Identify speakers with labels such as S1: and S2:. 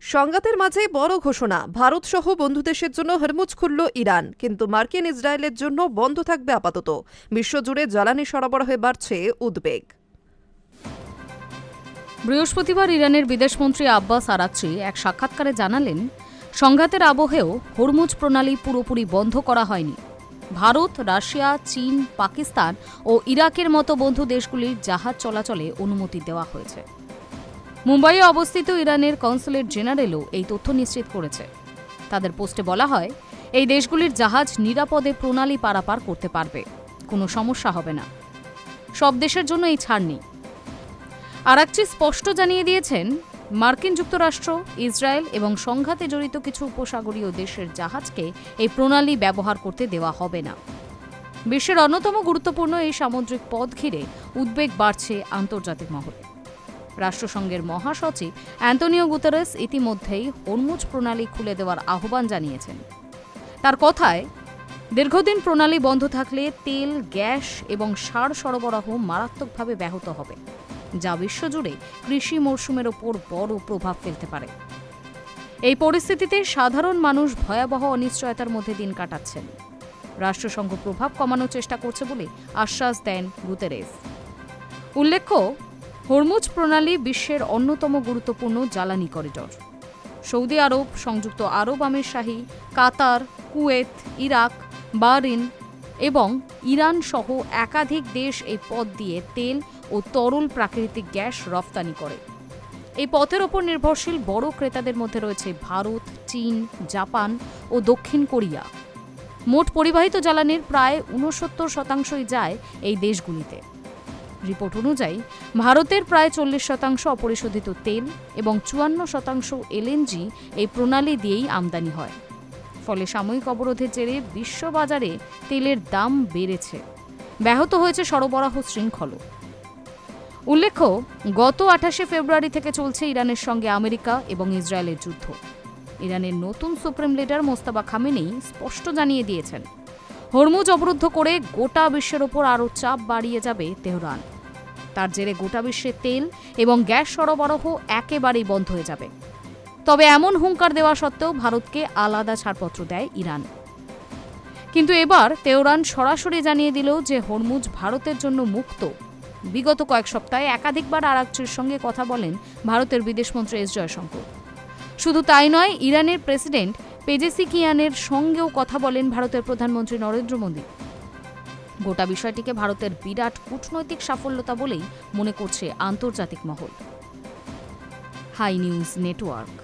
S1: সংঘাতের মাঝে বড় ঘোষণা, ভারত সহ বন্ধু দেশের জন্য হরমুজ খুলল ইরান, কিন্তু মার্কিন ইসরায়েলের জন্য বন্ধ থাকবে আপাতত। বিশ্বজুড়ে জ্বালানি সরবরাহে বাড়ছে উদ্বেগ।
S2: বৃহস্পতিবার ইরানের বিদেশমন্ত্রী আব্বাস আরাকচি এক সাক্ষাৎকারে জানালেন, সংঘাতের আবহেও হরমুজ প্রণালী পুরোপুরি বন্ধ করা হয়নি। ভারত, রাশিয়া, চীন, পাকিস্তান ও ইরাকের মতো বন্ধু দেশগুলির জাহাজ চলাচলে অনুমতি দেওয়া হয়েছে। মুম্বাইয়ে অবস্থিত ইরানের কনসুলেট জেনারেলও এই তথ্য নিশ্চিত করেছে। তাদের পোস্টে বলা হয়, এই দেশগুলির জাহাজ নিরাপদে প্রণালী পারাপার করতে পারবে, কোনো সমস্যা হবে না। সব দেশের জন্য এই ছাড় নেই। আরাকচি স্পষ্ট জানিয়ে দিয়েছেন, মার্কিন যুক্তরাষ্ট্র, ইসরায়েল এবং সংঘাতে জড়িত কিছু উপসাগরীয় দেশের জাহাজকে এই প্রণালী ব্যবহার করতে দেওয়া হবে না। বিশ্বের অন্যতম গুরুত্বপূর্ণ এই সামুদ্রিক পথ ঘিরে উদ্বেগ বাড়ছে আন্তর্জাতিক মহলে। রাষ্ট্রসংঘের মহাসচিব অ্যান্তোনিও গুতেরেস ইতিমধ্যেই হরমুজ প্রণালী খুলে দেওয়ার আহ্বান জানিয়েছেন। তার কথায়, দীর্ঘদিন প্রণালী বন্ধ থাকলে তেল, গ্যাস এবং সার সরবরাহ মারাত্মকভাবে ব্যাহত হবে, যা বিশ্বজুড়ে কৃষি মরশুমের ওপর বড় প্রভাব ফেলতে পারে। এই পরিস্থিতিতে সাধারণ মানুষ ভয়াবহ অনিশ্চয়তার মধ্যে দিন কাটাচ্ছেন। রাষ্ট্রসংঘ প্রভাব কমানোর চেষ্টা করছে বলে আশ্বাস দেন গুতেরেস। উল্লেখ্য, হরমুজ প্রণালী বিশ্বের অন্যতম গুরুত্বপূর্ণ জ্বালানি করিডর। সৌদি আরব, সংযুক্ত আরব আমিরশাহী, কাতার, কুয়েত, ইরাক, বাহরিন এবং ইরান সহ একাধিক দেশ এই পথ দিয়ে তেল ও তরল প্রাকৃতিক গ্যাস রফতানি করে। এই পথের ওপর নির্ভরশীল বড় ক্রেতাদের মধ্যে রয়েছে ভারত, চীন, জাপান ও দক্ষিণ কোরিয়া। মোট পরিবাহিত জ্বালানির প্রায় ৬৯% যায় এই দেশগুলিতে। রিপোর্ট অনুযায়ী ভারতের প্রায় ৪০% অপরিশোধিত তেল এবং ৫৪% এলএনজি এই প্রণালী দিয়েই আমদানি হয়। ফলে সাময়িক অবরোধের জেরে বিশ্ববাজারে তেলের দাম বেড়েছে, ব্যাহত হয়েছে সরবরাহ শৃঙ্খলও। উল্লেখ্য, গত ২৮শে ফেব্রুয়ারি থেকে চলছে ইরানের সঙ্গে আমেরিকা এবং ইসরায়েলের যুদ্ধ। ইরানের নতুন সুপ্রিম লিডার মোস্তাফা খামেনেই স্পষ্ট জানিয়ে দিয়েছেন, হরমুজ অবরুদ্ধ করে গোটা বিশ্বের ওপর আরও চাপ বাড়িয়ে যাবে তেহরান। তার জেরে গোটা বিশ্বে তেল এবং গ্যাস সরবরাহ একেবারেই বন্ধ হয়ে যাবে। তবে এমন হুঙ্কার দেওয়া সত্ত্বেও ভারতকে আলাদা ছাড়পত্র দেয় ইরান। কিন্তু এবার তেহরান সরাসরি জানিয়ে দিল যে হরমুজ ভারতের জন্য মুক্ত। বিগত কয়েক সপ্তাহে একাধিকবার আরাকচির সঙ্গে কথা বলেন ভারতের বিদেশমন্ত্রী এস জয়শঙ্কর। শুধু তাই নয়, ইরানের প্রেসিডেন্ট পেজেশকিয়ানের সঙ্গেও কথা বলেন ভারতের প্রধানমন্ত্রী নরেন্দ্র মোদী। গোটা বিষয়টিকে ভারতের বিরাট কূটনৈতিক সাফল্যতা বলেই মনে করছে আন্তর্জাতিক মহল। Hi news network.